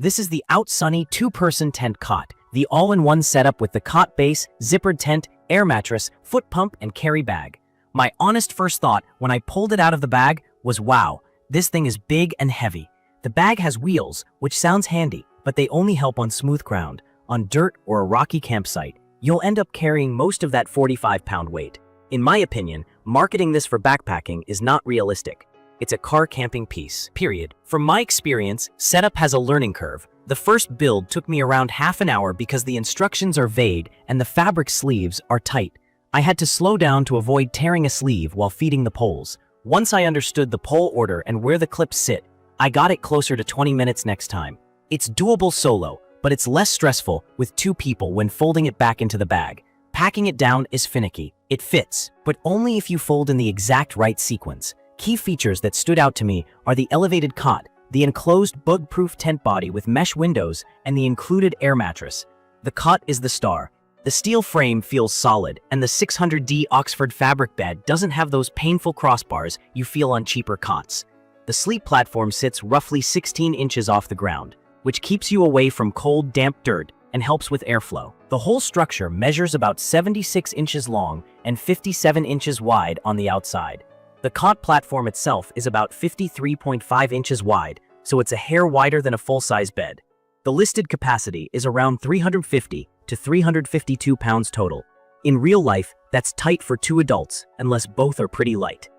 This is the Outsunny two-person tent cot, the all-in-one setup with the cot base, zippered tent, air mattress, foot pump, and carry bag. My honest first thought when I pulled it out of the bag was, wow, this thing is big and heavy. The bag has wheels, which sounds handy, but they only help on smooth ground. On dirt or a rocky campsite, you'll end up carrying most of that 45-pound weight. In my opinion, marketing this for backpacking is not realistic. It's a car camping piece, period. From my experience, setup has a learning curve. The first build took me around half an hour because the instructions are vague and the fabric sleeves are tight. I had to slow down to avoid tearing a sleeve while feeding the poles. Once I understood the pole order and where the clips sit, I got it closer to 20 minutes next time. It's doable solo, but it's less stressful with two people when folding it back into the bag. Packing it down is finicky. It fits, but only if you fold in the exact right sequence. Key features that stood out to me are the elevated cot, the enclosed bug-proof tent body with mesh windows, and the included air mattress. The cot is the star. The steel frame feels solid, and the 600D Oxford fabric bed doesn't have those painful crossbars you feel on cheaper cots. The sleep platform sits roughly 16 inches off the ground, which keeps you away from cold, damp dirt and helps with airflow. The whole structure measures about 76 inches long and 57 inches wide on the outside. The cot platform itself is about 53.5 inches wide, so it's a hair wider than a full-size bed. The listed capacity is around 350 to 352 pounds total. In real life, that's tight for two adults, unless both are pretty light.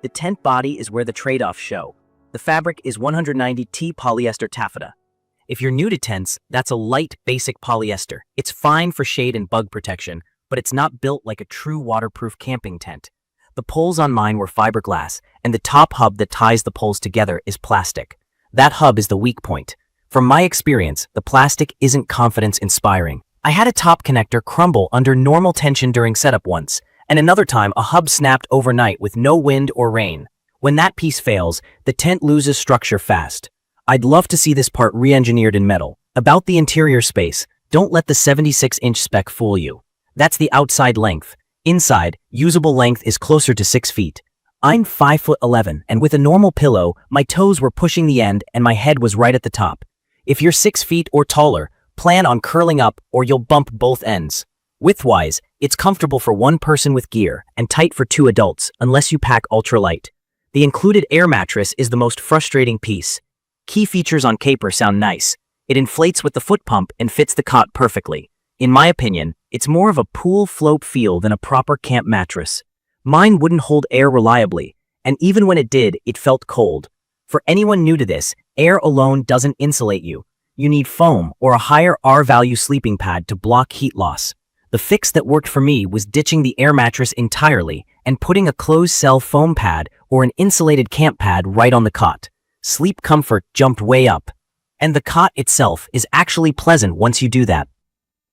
The tent body is where the trade-offs show. The fabric is 190T polyester taffeta. If you're new to tents, that's a light, basic polyester. It's fine for shade and bug protection, but it's not built like a true waterproof camping tent. The poles on mine were fiberglass, and the top hub that ties the poles together is plastic. That hub is the weak point. From my experience, the plastic isn't confidence-inspiring. I had a top connector crumble under normal tension during setup once, and another time a hub snapped overnight with no wind or rain. When that piece fails, the tent loses structure fast. I'd love to see this part re-engineered in metal. About the interior space, don't let the 76-inch spec fool you. That's the outside length. Inside, usable length is closer to 6 feet. I'm 5'11", and with a normal pillow, my toes were pushing the end and my head was right at the top. If you're 6 feet or taller, plan on curling up or you'll bump both ends. Width-wise, it's comfortable for one person with gear and tight for two adults, unless you pack ultralight. The included air mattress is the most frustrating piece. Key features on caper sound nice. It inflates with the foot pump and fits the cot perfectly. In my opinion, it's more of a pool float feel than a proper camp mattress. Mine wouldn't hold air reliably, and even when it did, it felt cold. For anyone new to this, air alone doesn't insulate you. You need foam or a higher R-value sleeping pad to block heat loss. The fix that worked for me was ditching the air mattress entirely and putting a closed-cell foam pad or an insulated camp pad right on the cot. Sleep comfort jumped way up. And the cot itself is actually pleasant once you do that.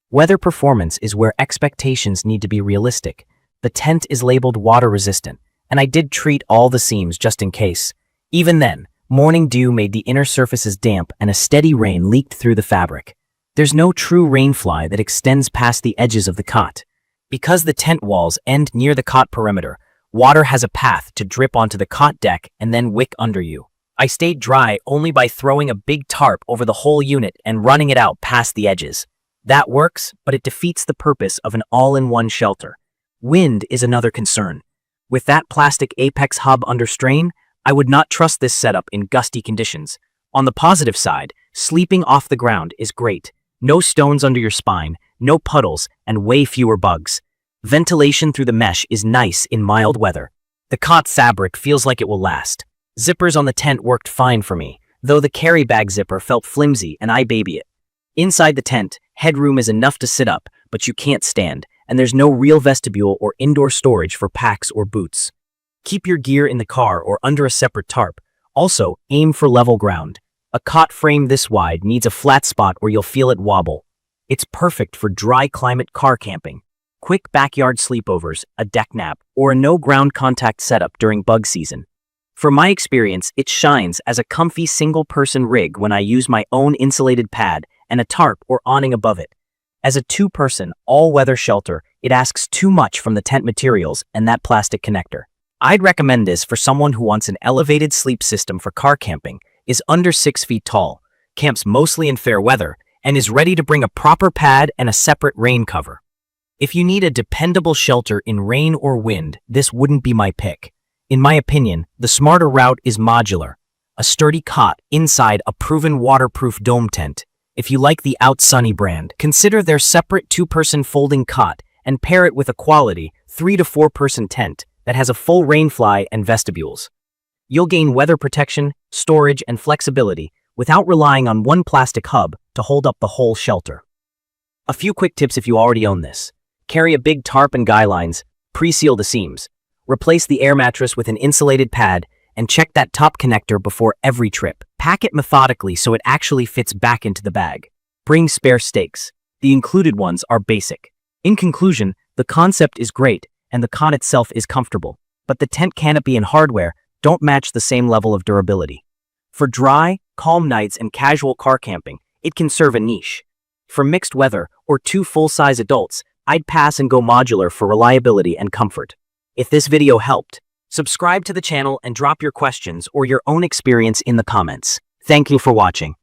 Weather performance is where expectations need to be realistic. The tent is labeled water resistant, and I did treat all the seams just in case. Even then, morning dew made the inner surfaces damp and a steady rain leaked through the fabric. There's no true rainfly that extends past the edges of the cot. Because the tent walls end near the cot perimeter, water has a path to drip onto the cot deck and then wick under you. I stayed dry only by throwing a big tarp over the whole unit and running it out past the edges. That works, but it defeats the purpose of an all-in-one shelter. Wind is another concern. With that plastic apex hub under strain, I would not trust this setup in gusty conditions. On the positive side, sleeping off the ground is great. No stones under your spine, no puddles, and way fewer bugs. Ventilation through the mesh is nice in mild weather. The cot fabric feels like it will last. Zippers on the tent worked fine for me, though the carry bag zipper felt flimsy and I baby it. Inside the tent, headroom is enough to sit up, but you can't stand, and there's no real vestibule or indoor storage for packs or boots. Keep your gear in the car or under a separate tarp. Also, aim for level ground. A cot frame this wide needs a flat spot where you'll feel it wobble. It's perfect for dry climate car camping, quick backyard sleepovers, a deck nap, or a no ground contact setup during bug season. From my experience, it shines as a comfy single-person rig when I use my own insulated pad and a tarp or awning above it. As a two-person, all-weather shelter, it asks too much from the tent materials and that plastic connector. I'd recommend this for someone who wants an elevated sleep system for car camping, is under 6 feet tall, camps mostly in fair weather, and is ready to bring a proper pad and a separate rain cover. If you need a dependable shelter in rain or wind, this wouldn't be my pick. In my opinion, the smarter route is modular, a sturdy cot inside a proven waterproof dome tent. If you like the Outsunny brand, consider their separate 2-person folding cot and pair it with a quality 3 to 4-person tent that has a full rainfly and vestibules. You'll gain weather protection, storage, and flexibility without relying on one plastic hub to hold up the whole shelter. A few quick tips if you already own this. Carry a big tarp and guy lines, pre-seal the seams. Replace the air mattress with an insulated pad and check that top connector before every trip. Pack it methodically so it actually fits back into the bag. Bring spare stakes. The included ones are basic. In conclusion, the concept is great and the cot itself is comfortable, but the tent canopy and hardware don't match the same level of durability. For dry, calm nights and casual car camping, it can serve a niche. For mixed weather or 2 full-size adults, I'd pass and go modular for reliability and comfort. If this video helped, subscribe to the channel and drop your questions or your own experience in the comments. Thank you for watching.